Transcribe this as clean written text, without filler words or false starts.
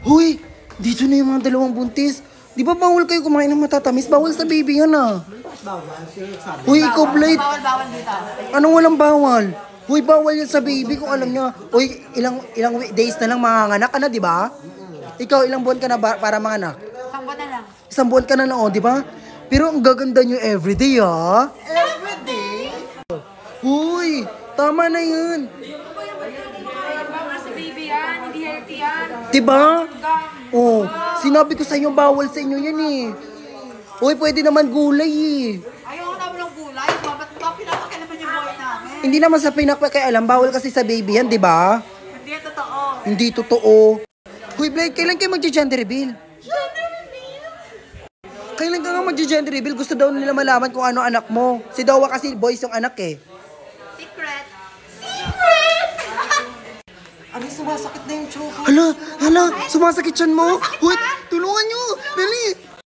Hoy, dito na yung mga dalawang buntis. Di ba bawal kayo kumain ng matatamis? Bawal sa baby yan ah. Hoy, ikaw Blade. Bawal dito. Anong walang bawal? Hoy, bawal yan sa baby kung alam niya. Hoy, ilang days na lang manganganak ka na, di ba? Ikaw, ilang buwan ka na para manganak? Isang buwan na lang. Isang buwan ka na lang, oh, di ba? Pero ang gaganda niyo everyday, ah. Everyday? Hoy, tama na yan. Bawal sa baby yan. Hindi healthy yan. Diba? Oh, sinabi ko sa inyo, bawal sa inyo yan eh. Hoy, pwede naman gulay eh. Ayoko naman ng gulay. Ba't pinapakailaman yung buhay namin? Hindi naman sa pinakaialam, bawal kasi sa baby yan, di ba? Hindi yan totoo. Hindi totoo. Hoy, Blake, kailan kayo mag-gender reveal? Kailan ka nga mag-gender reveal? Gusto daw nila malaman kung ano anak mo. Si Dawa kasi boys yung anak eh. Secret. Ano, sumasakit na yung choco. Hala, sumasakit siyan mo? Hoy, tulungan nyo